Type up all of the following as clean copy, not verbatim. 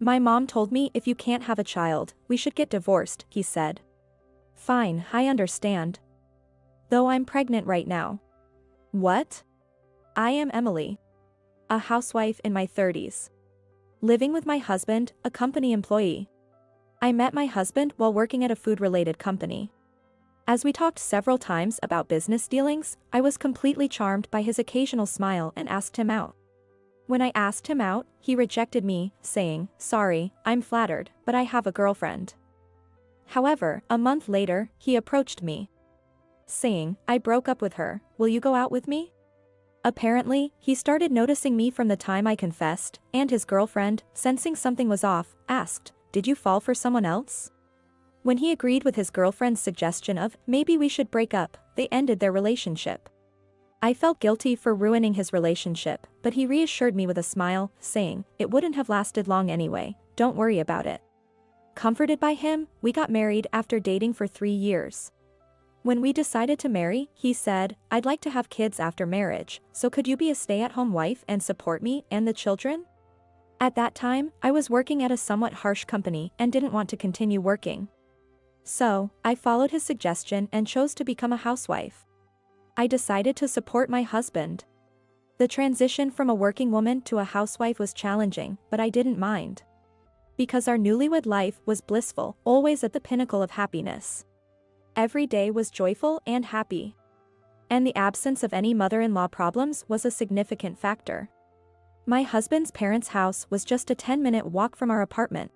My mom told me if you can't have a child, we should get divorced, he said. Fine, I understand. Though I'm pregnant right now. What? I am Emily. A housewife in my 30s. Living with my husband, a company employee. I met my husband while working at a food-related company. As we talked several times about business dealings, I was completely charmed by his occasional smile and asked him out. When I asked him out, he rejected me, saying, "Sorry, I'm flattered, but I have a girlfriend." However, a month later, he approached me, saying, "I broke up with her, will you go out with me?" Apparently, he started noticing me from the time I confessed, and his girlfriend, sensing something was off, asked, "Did you fall for someone else?" When he agreed with his girlfriend's suggestion of, maybe we should break up, they ended their relationship. I felt guilty for ruining his relationship, but he reassured me with a smile, saying, "It wouldn't have lasted long anyway, don't worry about it." Comforted by him, we got married after dating for 3 years. When we decided to marry, he said, "I'd like to have kids after marriage, so could you be a stay-at-home wife and support me and the children?" At that time, I was working at a somewhat harsh company and didn't want to continue working. So, I followed his suggestion and chose to become a housewife. I decided to support my husband. The transition from a working woman to a housewife was challenging, but I didn't mind. Because our newlywed life was blissful, always at the pinnacle of happiness. Every day was joyful and happy. And the absence of any mother-in-law problems was a significant factor. My husband's parents' house was just a 10-minute walk from our apartment.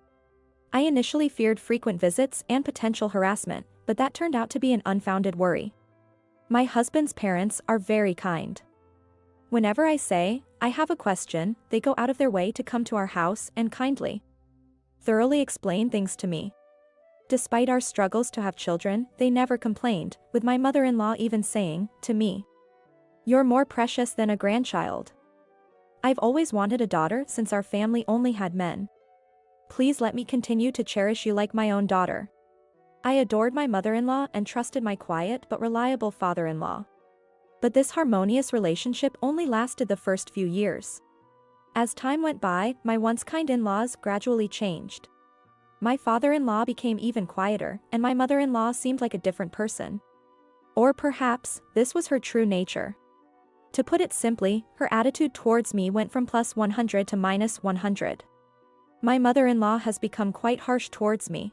I initially feared frequent visits and potential harassment, but that turned out to be an unfounded worry. My husband's parents are very kind. Whenever I say, "I have a question," they go out of their way to come to our house and kindly, thoroughly explain things to me. Despite our struggles to have children, they never complained, with my mother-in-law even saying, to me, "You're more precious than a grandchild. I've always wanted a daughter since our family only had men. Please let me continue to cherish you like my own daughter." I adored my mother-in-law and trusted my quiet but reliable father-in-law. But this harmonious relationship only lasted the first few years. As time went by, my once kind in-laws gradually changed. My father-in-law became even quieter, and my mother-in-law seemed like a different person. Or perhaps, this was her true nature. To put it simply, her attitude towards me went from +100 to -100. My mother-in-law has become quite harsh towards me.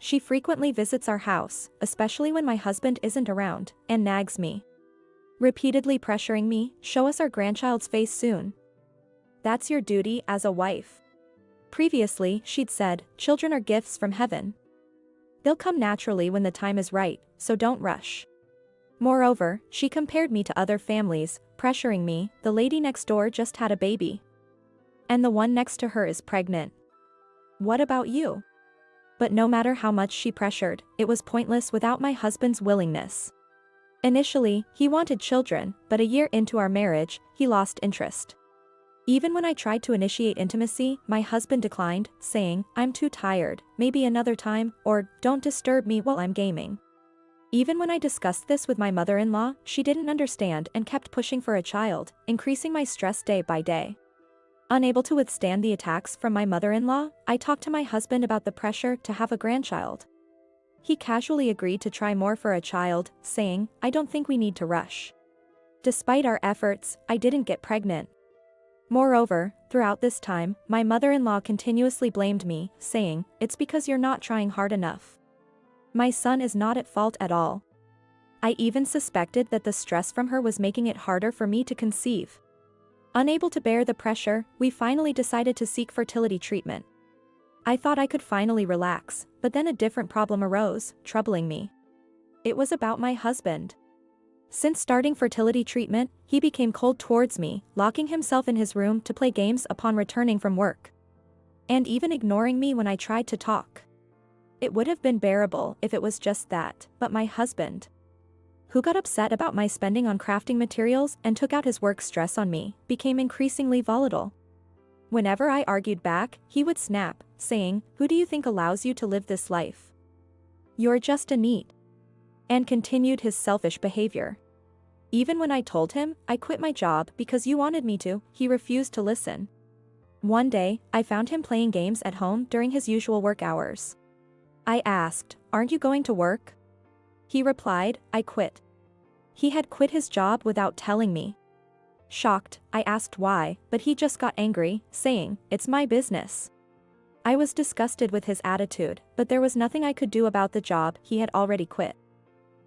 She frequently visits our house, especially when my husband isn't around, and nags me, repeatedly pressuring me, "Show us our grandchild's face soon. That's your duty as a wife." Previously, she'd said, "Children are gifts from heaven. They'll come naturally when the time is right, so don't rush." Moreover, she compared me to other families, pressuring me, "The lady next door just had a baby. And the one next to her is pregnant. What about you?" But no matter how much she pressured, it was pointless without my husband's willingness. Initially, he wanted children, but a year into our marriage, he lost interest. Even when I tried to initiate intimacy, my husband declined, saying, "I'm too tired, maybe another time," or "Don't disturb me while I'm gaming." Even when I discussed this with my mother-in-law, she didn't understand and kept pushing for a child, increasing my stress day by day. Unable to withstand the attacks from my mother-in-law, I talked to my husband about the pressure to have a grandchild. He casually agreed to try more for a child, saying, "I don't think we need to rush." Despite our efforts, I didn't get pregnant. Moreover, throughout this time, my mother-in-law continuously blamed me, saying, "It's because you're not trying hard enough. My son is not at fault at all." I even suspected that the stress from her was making it harder for me to conceive. Unable to bear the pressure, we finally decided to seek fertility treatment. I thought I could finally relax, but then a different problem arose, troubling me. It was about my husband. Since starting fertility treatment, he became cold towards me, locking himself in his room to play games upon returning from work. And even ignoring me when I tried to talk. It would have been bearable if it was just that, but my husband, who got upset about my spending on crafting materials and took out his work stress on me, became increasingly volatile. Whenever I argued back, he would snap, saying, "Who do you think allows you to live this life? You're just a NEET." And continued his selfish behavior. Even when I told him I quit my job because you wanted me to, he refused to listen. One day, I found him playing games at home during his usual work hours. I asked, "Aren't you going to work?" He replied, "I quit." He had quit his job without telling me. Shocked, I asked why, but he just got angry, saying, "It's my business." I was disgusted with his attitude, but there was nothing I could do about the job he had already quit.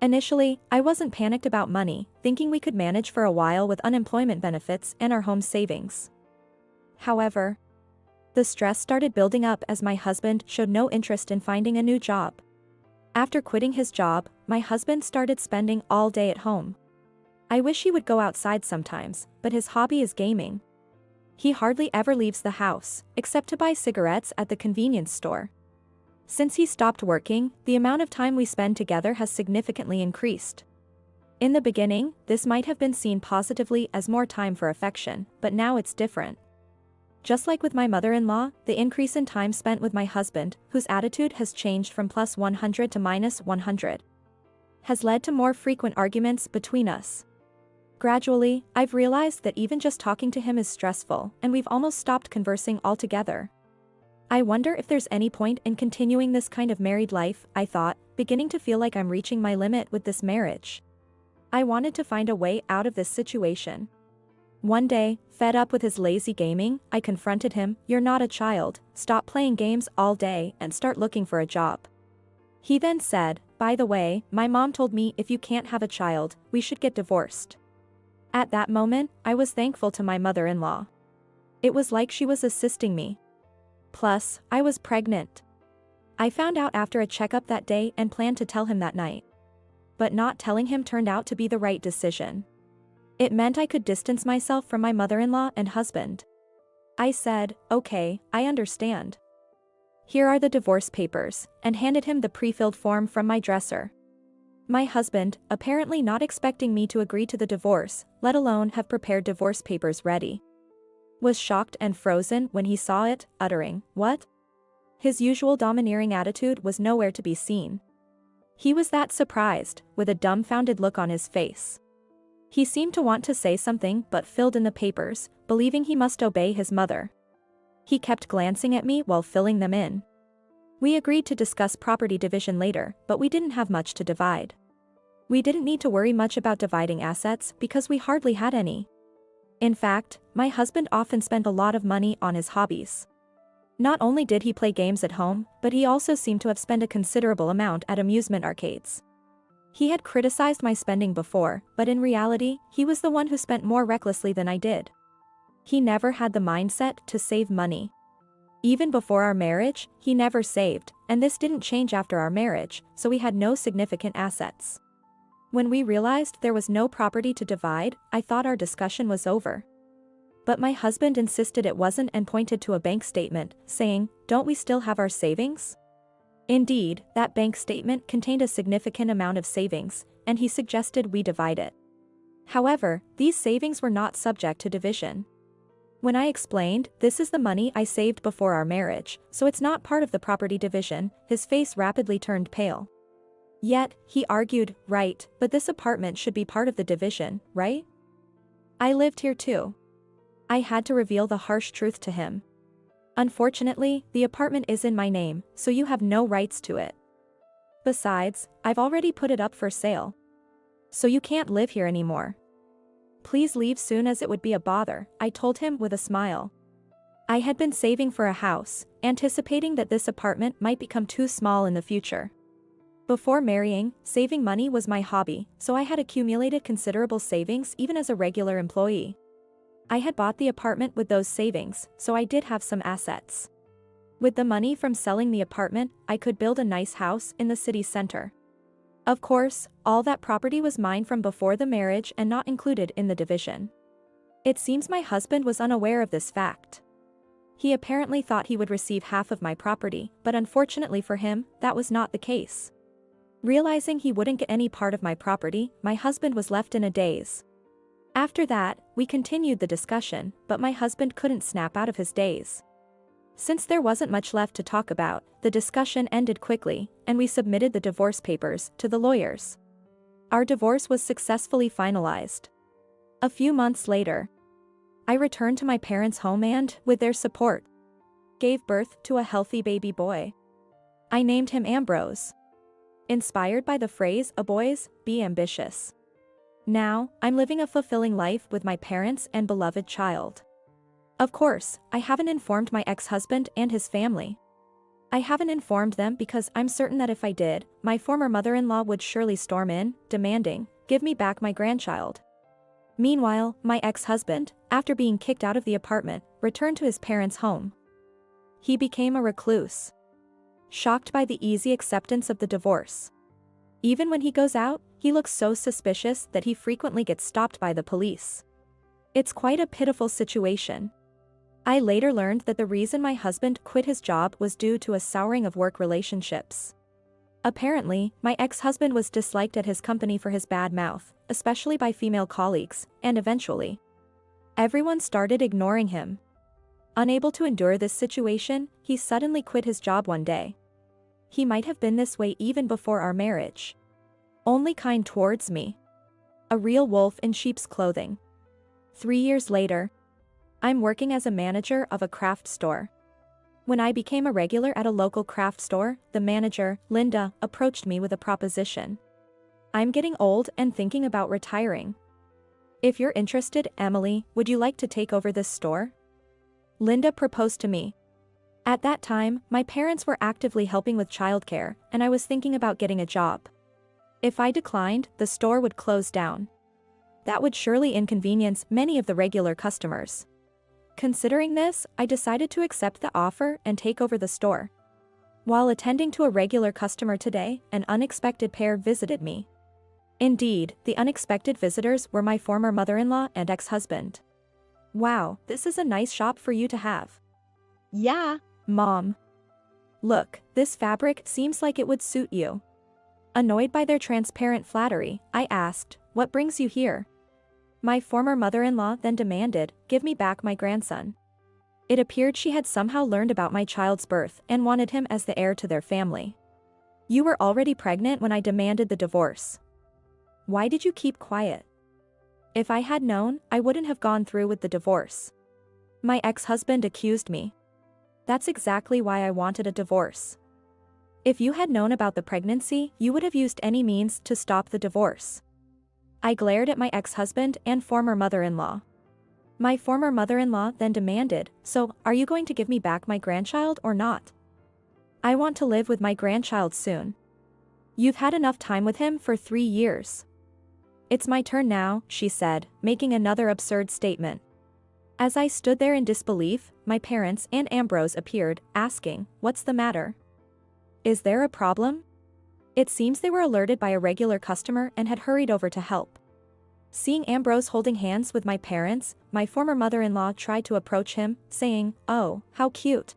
Initially, I wasn't panicked about money, thinking we could manage for a while with unemployment benefits and our home savings. However, the stress started building up as my husband showed no interest in finding a new job. After quitting his job, my husband started spending all day at home. I wish he would go outside sometimes, but his hobby is gaming. He hardly ever leaves the house, except to buy cigarettes at the convenience store. Since he stopped working, the amount of time we spend together has significantly increased. In the beginning, this might have been seen positively as more time for affection, but now it's different. Just like with my mother-in-law, the increase in time spent with my husband, whose attitude has changed from +100 to -100, has led to more frequent arguments between us. Gradually, I've realized that even just talking to him is stressful, and we've almost stopped conversing altogether. I wonder if there's any point in continuing this kind of married life, I thought, beginning to feel like I'm reaching my limit with this marriage. I wanted to find a way out of this situation. One day, fed up with his lazy gaming, I confronted him, "You're not a child, stop playing games all day and start looking for a job." He then said, "By the way, my mom told me if you can't have a child, we should get divorced." At that moment, I was thankful to my mother-in-law. It was like she was assisting me. Plus, I was pregnant. I found out after a checkup that day and planned to tell him that night. But not telling him turned out to be the right decision. It meant I could distance myself from my mother-in-law and husband. I said, "Okay, I understand. Here are the divorce papers," and handed him the pre-filled form from my dresser. My husband, apparently not expecting me to agree to the divorce, let alone have prepared divorce papers ready, was shocked and frozen when he saw it, uttering, "What?" His usual domineering attitude was nowhere to be seen. He was that surprised, with a dumbfounded look on his face. He seemed to want to say something but filled in the papers, believing he must obey his mother. He kept glancing at me while filling them in. We agreed to discuss property division later, but we didn't have much to divide. We didn't need to worry much about dividing assets because we hardly had any. In fact, my husband often spent a lot of money on his hobbies. Not only did he play games at home, but he also seemed to have spent a considerable amount at amusement arcades. He had criticized my spending before, but in reality, he was the one who spent more recklessly than I did. He never had the mindset to save money. Even before our marriage, he never saved, and this didn't change after our marriage, so we had no significant assets. When we realized there was no property to divide, I thought our discussion was over. But my husband insisted it wasn't and pointed to a bank statement, saying, "Don't we still have our savings?" Indeed, that bank statement contained a significant amount of savings, and he suggested we divide it. However, these savings were not subject to division. When I explained, "This is the money I saved before our marriage, so it's not part of the property division," his face rapidly turned pale. Yet, he argued, "Right, but this apartment should be part of the division, right? I lived here too." I had to reveal the harsh truth to him. "Unfortunately, the apartment is in my name, so you have no rights to it. Besides, I've already put it up for sale. So you can't live here anymore. Please leave soon as it would be a bother," I told him with a smile. I had been saving for a house, anticipating that this apartment might become too small in the future. Before marrying, saving money was my hobby, so I had accumulated considerable savings even as a regular employee. I had bought the apartment with those savings, so I did have some assets. With the money from selling the apartment, I could build a nice house in the city center. Of course, all that property was mine from before the marriage and not included in the division. It seems my husband was unaware of this fact. He apparently thought he would receive half of my property, but unfortunately for him, that was not the case. Realizing he wouldn't get any part of my property, my husband was left in a daze. After that, we continued the discussion, but my husband couldn't snap out of his daze. Since there wasn't much left to talk about, the discussion ended quickly, and we submitted the divorce papers to the lawyers. Our divorce was successfully finalized. A few months later, I returned to my parents' home and, with their support, gave birth to a healthy baby boy. I named him Ambrose, inspired by the phrase, "A boys, be ambitious." Now, I'm living a fulfilling life with my parents and beloved child. Of course, I haven't informed my ex-husband and his family. I haven't informed them because I'm certain that if I did, my former mother-in-law would surely storm in, demanding, "Give me back my grandchild." Meanwhile, my ex-husband, after being kicked out of the apartment, returned to his parents' home. He became a recluse, shocked by the easy acceptance of the divorce. Even when he goes out, he looks so suspicious that he frequently gets stopped by the police. It's quite a pitiful situation. I later learned that the reason my husband quit his job was due to a souring of work relationships. Apparently, my ex-husband was disliked at his company for his bad mouth, especially by female colleagues, and eventually, everyone started ignoring him. Unable to endure this situation, he suddenly quit his job one day. He might have been this way even before our marriage. Only kind towards me. A real wolf in sheep's clothing. 3 years later, I'm working as a manager of a craft store. When I became a regular at a local craft store, the manager, Linda, approached me with a proposition. "I'm getting old and thinking about retiring. If you're interested, Emily, would you like to take over this store?" Linda proposed to me. At that time, my parents were actively helping with childcare, and I was thinking about getting a job. If I declined, the store would close down. That would surely inconvenience many of the regular customers. Considering this, I decided to accept the offer and take over the store. While attending to a regular customer today, an unexpected pair visited me. Indeed, the unexpected visitors were my former mother-in-law and ex-husband. "Wow, this is a nice shop for you to have." "Yeah, Mom. Look, this fabric seems like it would suit you." Annoyed by their transparent flattery, I asked, "What brings you here?" My former mother-in-law then demanded, "Give me back my grandson." It appeared she had somehow learned about my child's birth and wanted him as the heir to their family. "You were already pregnant when I demanded the divorce. Why did you keep quiet?" "If I had known, I wouldn't have gone through with the divorce," my ex-husband accused me. "That's exactly why I wanted a divorce. If you had known about the pregnancy, you would have used any means to stop the divorce." I glared at my ex-husband and former mother-in-law. My former mother-in-law then demanded, "So, are you going to give me back my grandchild or not? I want to live with my grandchild soon. You've had enough time with him for 3 years. It's my turn now," she said, making another absurd statement. As I stood there in disbelief, my parents and Ambrose appeared, asking, "What's the matter? Is there a problem?" It seems they were alerted by a regular customer and had hurried over to help. Seeing Ambrose holding hands with my parents, my former mother-in-law tried to approach him, saying, "Oh, how cute.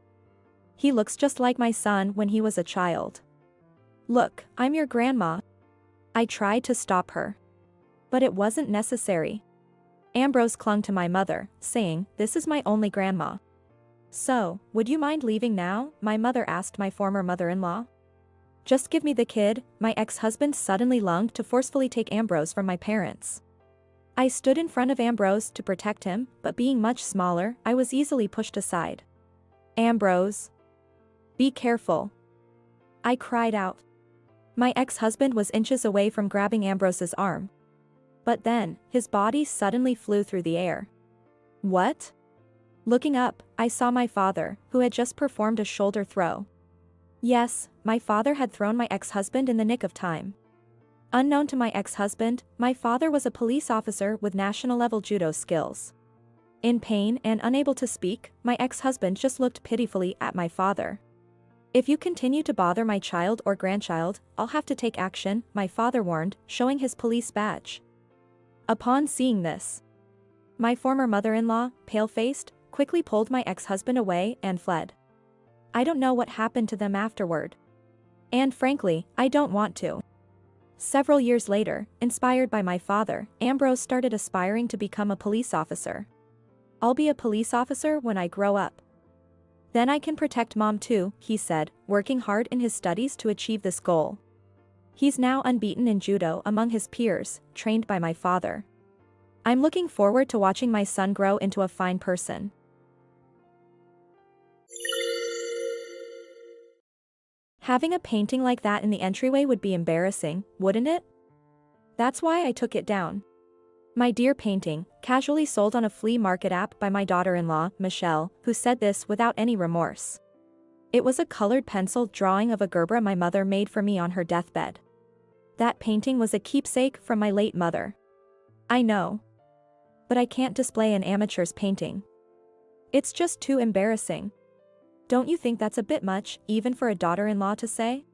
He looks just like my son when he was a child. Look, I'm your grandma." I tried to stop her, but it wasn't necessary. Ambrose clung to my mother, saying, "This is my only grandma." "So, would you mind leaving now?" my mother asked my former mother-in-law. "Just give me the kid," my ex-husband suddenly lunged to forcefully take Ambrose from my parents. I stood in front of Ambrose to protect him, but being much smaller, I was easily pushed aside. "Ambrose, be careful," I cried out. My ex-husband was inches away from grabbing Ambrose's arm. But then, his body suddenly flew through the air. "What?" Looking up, I saw my father, who had just performed a shoulder throw. Yes, my father had thrown my ex-husband in the nick of time. Unknown to my ex-husband, my father was a police officer with national-level judo skills. In pain and unable to speak, my ex-husband just looked pitifully at my father. "If you continue to bother my child or grandchild, I'll have to take action," my father warned, showing his police badge. Upon seeing this, my former mother-in-law, pale-faced, quickly pulled my ex-husband away and fled. I don't know what happened to them afterward. And frankly, I don't want to. Several years later, inspired by my father, Ambrose started aspiring to become a police officer. "I'll be a police officer when I grow up. Then I can protect Mom too," he said, working hard in his studies to achieve this goal. He's now unbeaten in judo among his peers, trained by my father. I'm looking forward to watching my son grow into a fine person. Having a painting like that in the entryway would be embarrassing, wouldn't it? That's why I took it down. My dear painting, casually sold on a flea market app by my daughter-in-law, Michelle, who said this without any remorse. It was a colored pencil drawing of a Gerber my mother made for me on her deathbed. That painting was a keepsake from my late mother. I know. But I can't display an amateur's painting. It's just too embarrassing. Don't you think that's a bit much, even for a daughter-in-law to say?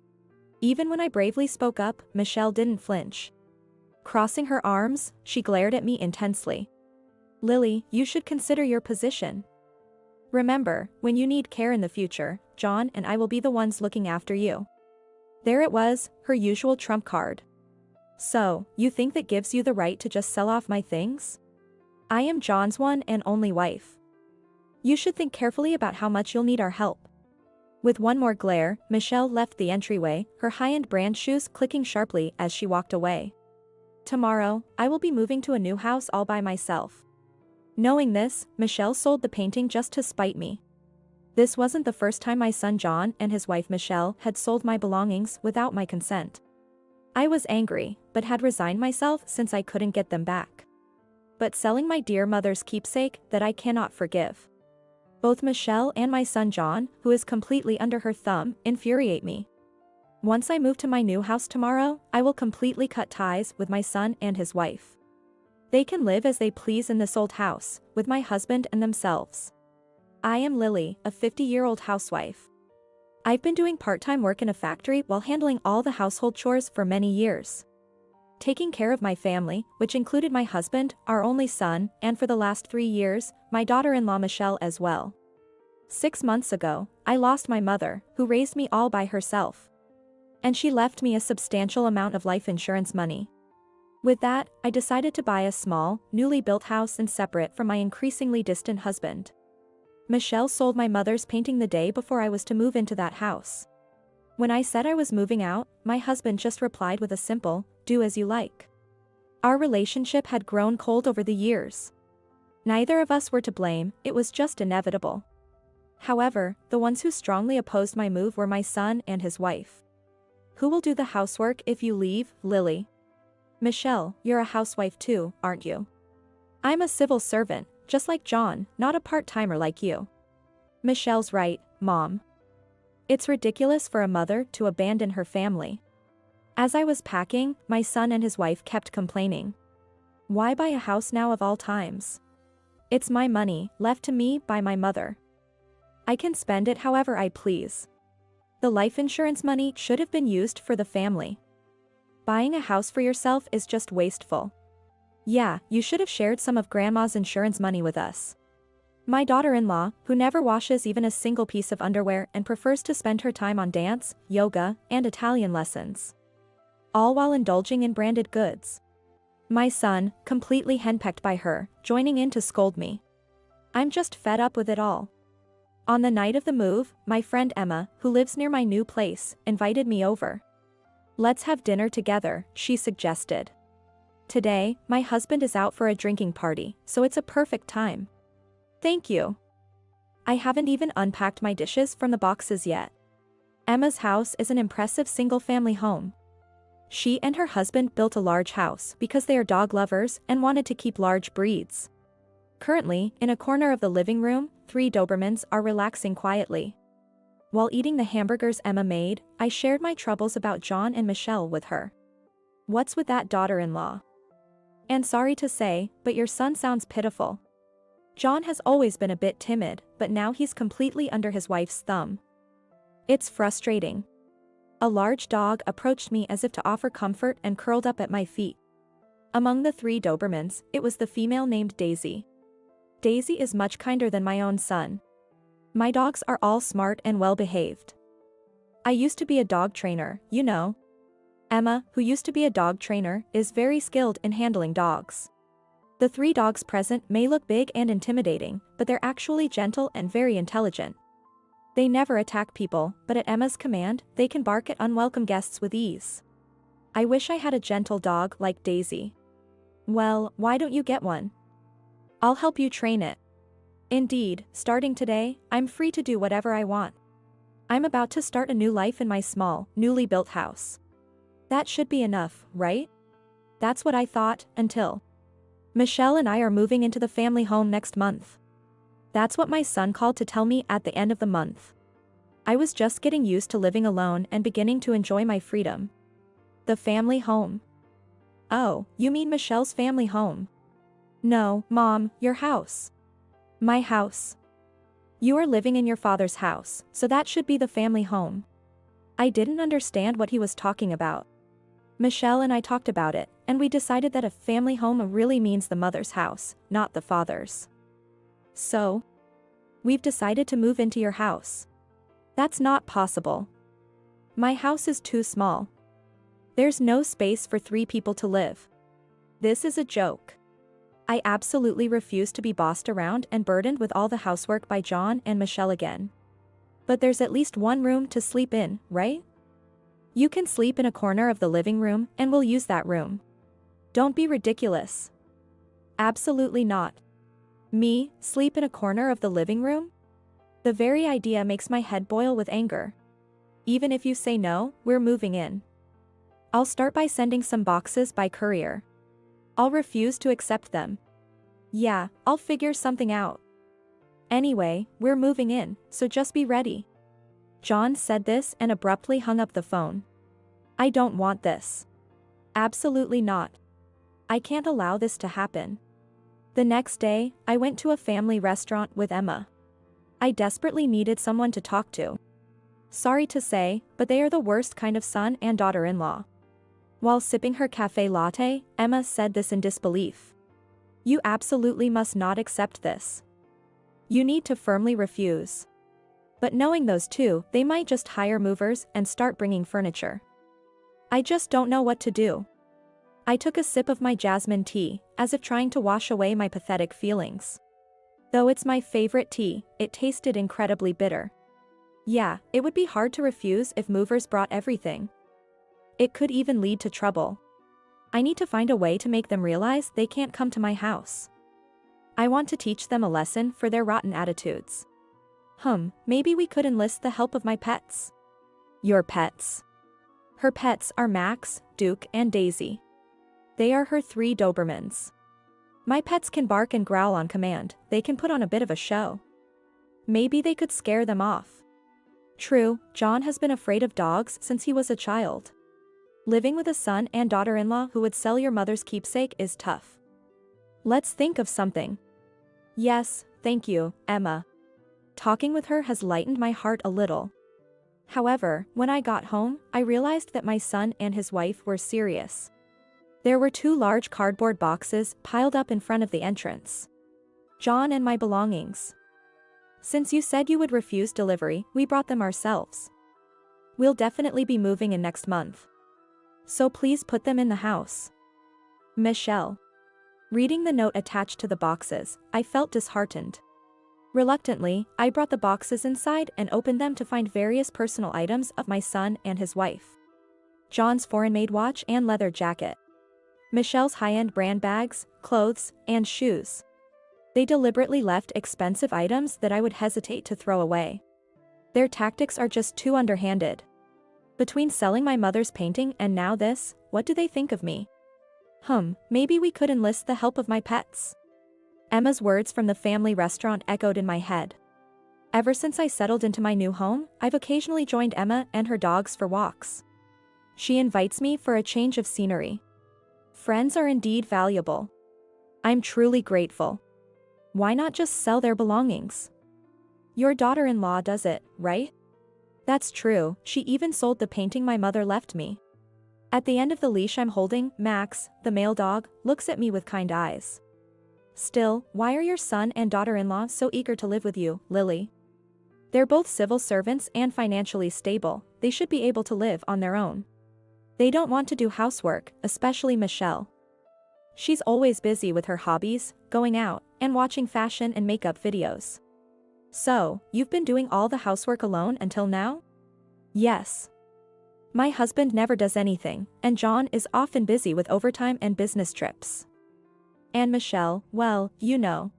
Even when I bravely spoke up, Michelle didn't flinch. Crossing her arms, she glared at me intensely. Lily, you should consider your position. Remember, when you need care in the future, John and I will be the ones looking after you. There it was, her usual trump card. So, you think that gives you the right to just sell off my things? I am John's one and only wife. You should think carefully about how much you'll need our help. With one more glare, Michelle left the entryway, her high-end brand shoes clicking sharply as she walked away. Tomorrow, I will be moving to a new house all by myself. Knowing this, Michelle sold the painting just to spite me. This wasn't the first time my son John and his wife Michelle had sold my belongings without my consent. I was angry, but had resigned myself since I couldn't get them back. But selling my dear mother's keepsake that I cannot forgive. Both Michelle and my son John, who is completely under her thumb, infuriate me. Once I move to my new house tomorrow, I will completely cut ties with my son and his wife. They can live as they please in this old house, with my husband and themselves. I am Lily, a 50-year-old housewife. I've been doing part-time work in a factory while handling all the household chores for many years. Taking care of my family, which included my husband, our only son, and for the last 3 years, my daughter-in-law Michelle as well. 6 months ago, I lost my mother, who raised me all by herself. And she left me a substantial amount of life insurance money. With that, I decided to buy a small, newly built house and separate from my increasingly distant husband. Michelle sold my mother's painting the day before I was to move into that house. When I said I was moving out, my husband just replied with a simple, "Do as you like." Our relationship had grown cold over the years. Neither of us were to blame, it was just inevitable. However, the ones who strongly opposed my move were my son and his wife. Who will do the housework if you leave, Lily? Michelle, you're a housewife too, aren't you? I'm a civil servant, just like John, not a part-timer like you. Michelle's right, Mom. It's ridiculous for a mother to abandon her family. As I was packing, my son and his wife kept complaining. Why buy a house now of all times? It's my money, left to me by my mother. I can spend it however I please. The life insurance money should have been used for the family. Buying a house for yourself is just wasteful. Yeah, you should have shared some of Grandma's insurance money with us. My daughter-in-law, who never washes even a single piece of underwear and prefers to spend her time on dance, yoga, and Italian lessons. All while indulging in branded goods. My son, completely henpecked by her, joining in to scold me. I'm just fed up with it all. On the night of the move, my friend Emma, who lives near my new place, invited me over. Let's have dinner together, she suggested. Today, my husband is out for a drinking party, so it's a perfect time. Thank you. I haven't even unpacked my dishes from the boxes yet. Emma's house is an impressive single-family home. She and her husband built a large house because they are dog lovers and wanted to keep large breeds. Currently, in a corner of the living room, 3 Dobermans are relaxing quietly. While eating the hamburgers Emma made, I shared my troubles about John and Michelle with her. What's with that daughter-in-law? And sorry to say, but your son sounds pitiful. John has always been a bit timid, but now he's completely under his wife's thumb. It's frustrating. A large dog approached me as if to offer comfort and curled up at my feet. Among the 3 Dobermans, it was the female named Daisy. Daisy is much kinder than my own son. My dogs are all smart and well-behaved. I used to be a dog trainer, you know. Emma, who used to be a dog trainer, is very skilled in handling dogs. The 3 dogs present may look big and intimidating, but they're actually gentle and very intelligent. They never attack people, but at Emma's command, they can bark at unwelcome guests with ease. I wish I had a gentle dog like Daisy. Well, why don't you get one? I'll help you train it. Indeed, starting today, I'm free to do whatever I want. I'm about to start a new life in my small, newly built house. That should be enough, right? That's what I thought, until Michelle and I are moving into the family home next month. That's what my son called to tell me at the end of the month. I was just getting used to living alone and beginning to enjoy my freedom. The family home. Oh, you mean Michelle's family home? No, Mom, your house. My house. You are living in your father's house, so that should be the family home. I didn't understand what he was talking about. Michelle and I talked about it, and we decided that a family home really means the mother's house, not the father's. So, we've decided to move into your house. That's not possible. My house is too small. There's no space for 3 people to live. This is a joke. I absolutely refuse to be bossed around and burdened with all the housework by John and Michelle again. But there's at least one room to sleep in, right? You can sleep in a corner of the living room and we'll use that room. Don't be ridiculous. Absolutely not. Me, sleep in a corner of the living room? The very idea makes my head boil with anger. Even if you say no, we're moving in. I'll start by sending some boxes by courier. I'll refuse to accept them. Yeah, I'll figure something out. Anyway, we're moving in, so just be ready. John said this and abruptly hung up the phone. I don't want this. Absolutely not. I can't allow this to happen. The next day, I went to a family restaurant with Emma. I desperately needed someone to talk to. Sorry to say, but they are the worst kind of son and daughter-in-law. While sipping her cafe latte, Emma said this in disbelief. You absolutely must not accept this. You need to firmly refuse. But knowing those two, they might just hire movers and start bringing furniture. I just don't know what to do. I took a sip of my jasmine tea, as if trying to wash away my pathetic feelings. Though it's my favorite tea, it tasted incredibly bitter. Yeah, it would be hard to refuse if movers brought everything. It could even lead to trouble. I need to find a way to make them realize they can't come to my house. I want to teach them a lesson for their rotten attitudes. Maybe we could enlist the help of my pets. Your pets. Her pets are Max, Duke, and Daisy. They are her 3 Dobermans. My pets can bark and growl on command, they can put on a bit of a show. Maybe they could scare them off. True, John has been afraid of dogs since he was a child. Living with a son and daughter-in-law who would sell your mother's keepsake is tough. Let's think of something. Yes, thank you, Emma. Talking with her has lightened my heart a little. However, when I got home, I realized that my son and his wife were serious. There were 2 large cardboard boxes piled up in front of the entrance. John and my belongings. Since you said you would refuse delivery, we brought them ourselves. We'll definitely be moving in next month. So please put them in the house. Michelle. Reading the note attached to the boxes, I felt disheartened. Reluctantly, I brought the boxes inside and opened them to find various personal items of my son and his wife. John's foreign-made watch and leather jacket. Michelle's high-end brand bags, clothes, and shoes. They deliberately left expensive items that I would hesitate to throw away. Their tactics are just too underhanded. Between selling my mother's painting and now this, what do they think of me? Maybe we could enlist the help of my pets. Emma's words from the family restaurant echoed in my head. Ever since I settled into my new home, I've occasionally joined Emma and her dogs for walks. She invites me for a change of scenery. Friends are indeed valuable. I'm truly grateful. Why not just sell their belongings? Your daughter-in-law does it, right? That's true, she even sold the painting my mother left me. At the end of the leash I'm holding, Max, the male dog, looks at me with kind eyes. Still, why are your son and daughter-in-law so eager to live with you, Lily? They're both civil servants and financially stable, they should be able to live on their own. They don't want to do housework, especially Michelle. She's always busy with her hobbies, going out, and watching fashion and makeup videos. So, you've been doing all the housework alone until now? Yes. My husband never does anything, and John is often busy with overtime and business trips. And Michelle, well, you know.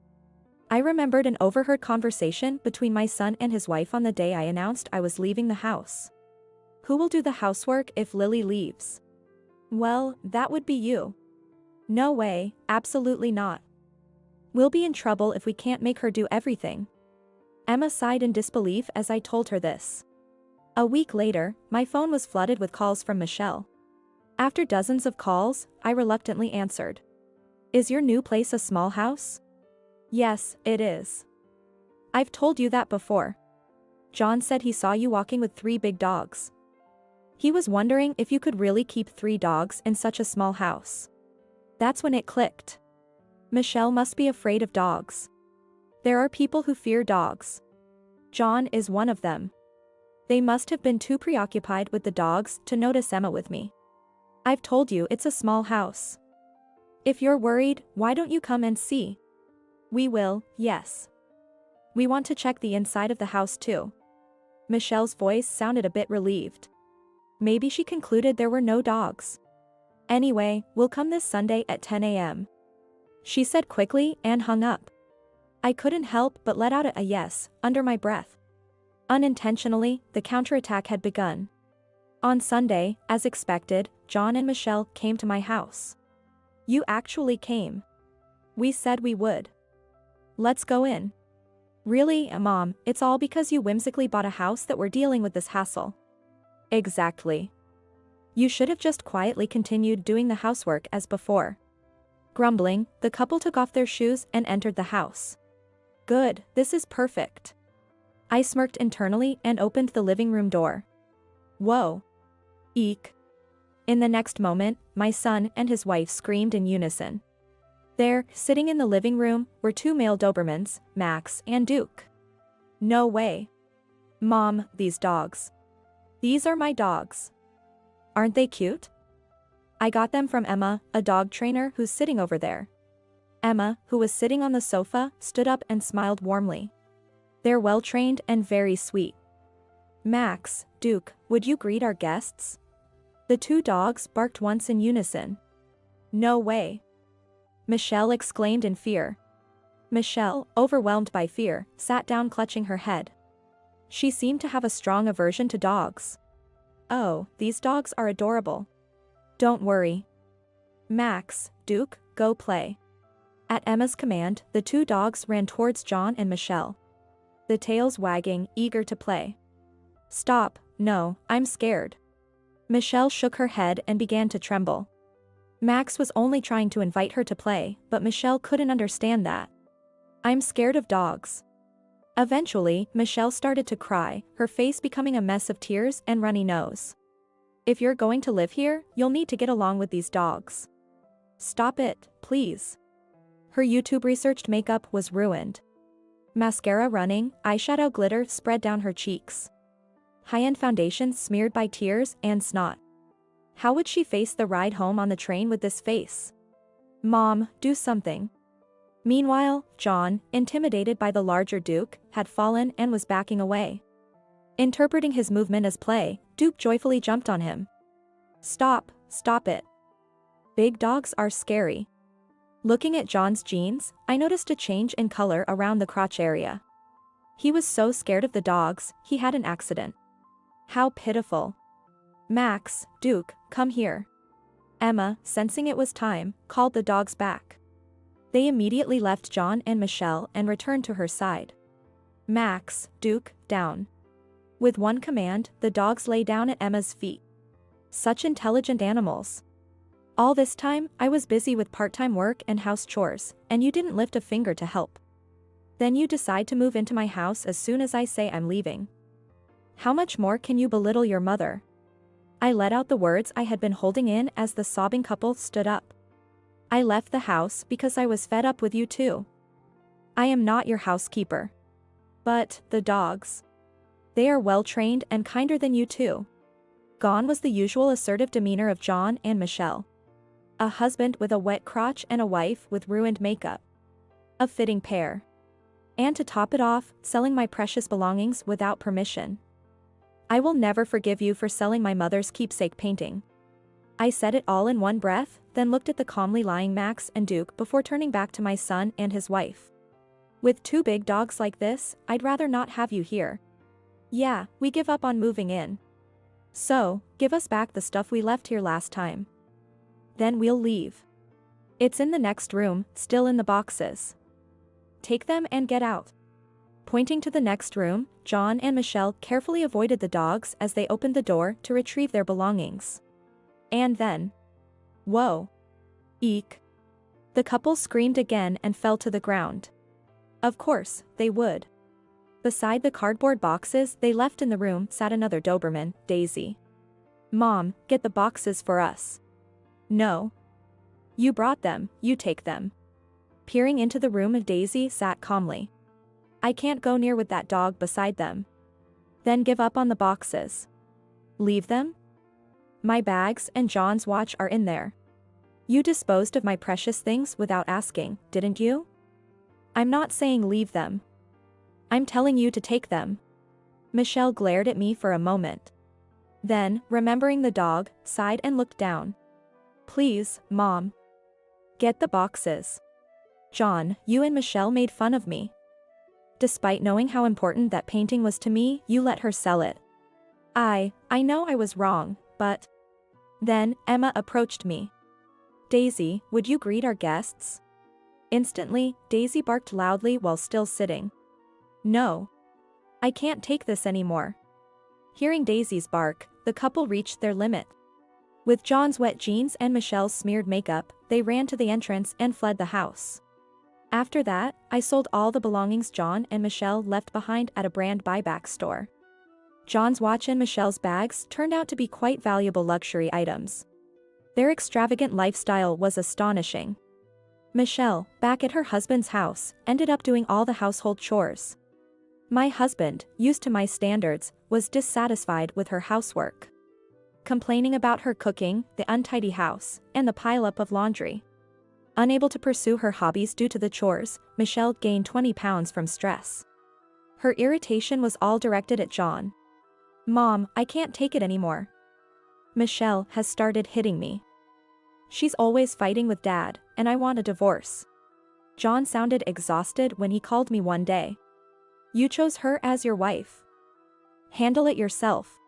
I remembered an overheard conversation between my son and his wife on the day I announced I was leaving the house. Who will do the housework if Lily leaves? Well, that would be you. No way, absolutely not. We'll be in trouble if we can't make her do everything. Emma sighed in disbelief as I told her this. A week later, my phone was flooded with calls from Michelle. After dozens of calls, I reluctantly answered. Is your new place a small house? Yes, it is. I've told you that before. John said he saw you walking with 3 big dogs. He was wondering if you could really keep 3 dogs in such a small house. That's when it clicked. Michelle must be afraid of dogs. There are people who fear dogs. John is one of them. They must have been too preoccupied with the dogs to notice Emma with me. I've told you it's a small house. If you're worried, why don't you come and see? We will, yes. We want to check the inside of the house too. Michelle's voice sounded a bit relieved. Maybe she concluded there were no dogs. Anyway, we'll come this Sunday at 10 a.m. She said quickly and hung up. I couldn't help but let out a yes, under my breath. Unintentionally, the counterattack had begun. On Sunday, as expected, John and Michelle came to my house. You actually came. We said we would. Let's go in. Really, Mom, it's all because you whimsically bought a house that we're dealing with this hassle. Exactly. You should have just quietly continued doing the housework as before. Grumbling, the couple took off their shoes and entered the house. Good, this is perfect. I smirked internally and opened the living room door. Whoa. Eek. In the next moment, my son and his wife screamed in unison. There, sitting in the living room, were 2 male Dobermans, Max and Duke. No way. Mom, these dogs. These are my dogs. Aren't they cute? I got them from Emma, a dog trainer who's sitting over there. Emma, who was sitting on the sofa, stood up and smiled warmly. They're well-trained and very sweet. Max, Duke, would you greet our guests? The 2 dogs barked once in unison. No way. Michelle exclaimed in fear. Michelle, overwhelmed by fear, sat down clutching her head. She seemed to have a strong aversion to dogs. Oh, these dogs are adorable. Don't worry. Max, Duke, go play. At Emma's command, the 2 dogs ran towards John and Michelle. The tails wagging, eager to play. Stop, no, I'm scared. Michelle shook her head and began to tremble. Max was only trying to invite her to play, but Michelle couldn't understand that. I'm scared of dogs. Eventually, Michelle started to cry, her face becoming a mess of tears and runny nose. If you're going to live here, you'll need to get along with these dogs. Stop it, please. Her YouTube-researched makeup was ruined. Mascara running, eyeshadow glitter spread down her cheeks. High-end foundation smeared by tears and snot. How would she face the ride home on the train with this face? Mom, do something. Meanwhile, John, intimidated by the larger Duke, had fallen and was backing away. Interpreting his movement as play, Duke joyfully jumped on him. Stop it. Big dogs are scary. Looking at John's jeans, I noticed a change in color around the crotch area. He was so scared of the dogs, he had an accident. How pitiful. Max, Duke, come here. Emma, sensing it was time, called the dogs back. They immediately left John and Michelle and returned to her side. Max, Duke, down. With one command, the dogs lay down at Emma's feet. Such intelligent animals. All this time, I was busy with part-time work and house chores, and you didn't lift a finger to help. Then you decide to move into my house as soon as I say I'm leaving. How much more can you belittle your mother? I let out the words I had been holding in as the sobbing couple stood up. I left the house because I was fed up with you too. I am not your housekeeper. But, the dogs. They are well-trained and kinder than you too. Gone was the usual assertive demeanor of John and Michelle. A husband with a wet crotch and a wife with ruined makeup. A fitting pair. And to top it off, selling my precious belongings without permission. I will never forgive you for selling my mother's keepsake painting. I said it all in one breath, then looked at the calmly lying Max and Duke before turning back to my son and his wife. With two big dogs like this, I'd rather not have you here. Yeah, we give up on moving in. So, give us back the stuff we left here last time. Then we'll leave. It's in the next room, still in the boxes. Take them and get out. Pointing to the next room, John and Michelle carefully avoided the dogs as they opened the door to retrieve their belongings. And then... Whoa. Eek. The couple screamed again and fell to the ground. Of course, they would. Beside the cardboard boxes they left in the room sat another Doberman, Daisy. Mom, get the boxes for us. No. You brought them, you take them. Peering into the room, Daisy sat calmly. I can't go near with that dog beside them. Then give up on the boxes. Leave them? My bags and John's watch are in there. You disposed of my precious things without asking, didn't you? I'm not saying leave them. I'm telling you to take them. Michelle glared at me for a moment. Then, remembering the dog, sighed and looked down. Please, Mom. Get the boxes. John, you and Michelle made fun of me. Despite knowing how important that painting was to me, you let her sell it. I know I was wrong, but... Then, Emma approached me. Daisy, would you greet our guests? Instantly, Daisy barked loudly while still sitting. No. I can't take this anymore. Hearing Daisy's bark, the couple reached their limit. With John's wet jeans and Michelle's smeared makeup, they ran to the entrance and fled the house. After that, I sold all the belongings John and Michelle left behind at a brand buyback store. John's watch and Michelle's bags turned out to be quite valuable luxury items. Their extravagant lifestyle was astonishing. Michelle, back at her husband's house, ended up doing all the household chores. My husband, used to my standards, was dissatisfied with her housework. Complaining about her cooking, the untidy house, and the pileup of laundry. Unable to pursue her hobbies due to the chores, Michelle gained 20 pounds from stress. Her irritation was all directed at John. Mom, I can't take it anymore. Michelle has started hitting me. She's always fighting with Dad, and I want a divorce. John sounded exhausted when he called me one day. You chose her as your wife. Handle it yourself.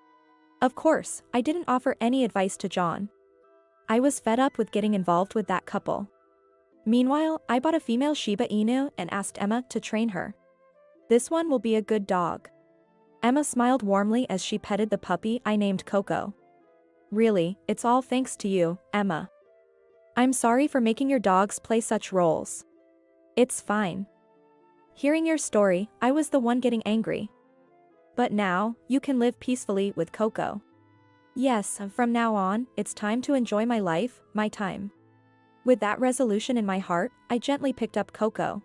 Of course, I didn't offer any advice to John. I was fed up with getting involved with that couple. Meanwhile, I bought a female Shiba Inu and asked Emma to train her. This one will be a good dog. Emma smiled warmly as she petted the puppy I named Coco. Really, it's all thanks to you, Emma. I'm sorry for making your dogs play such roles. It's fine. Hearing your story, I was the one getting angry. But now, you can live peacefully with Coco. Yes, from now on, it's time to enjoy my life, my time. With that resolution in my heart, I gently picked up Coco.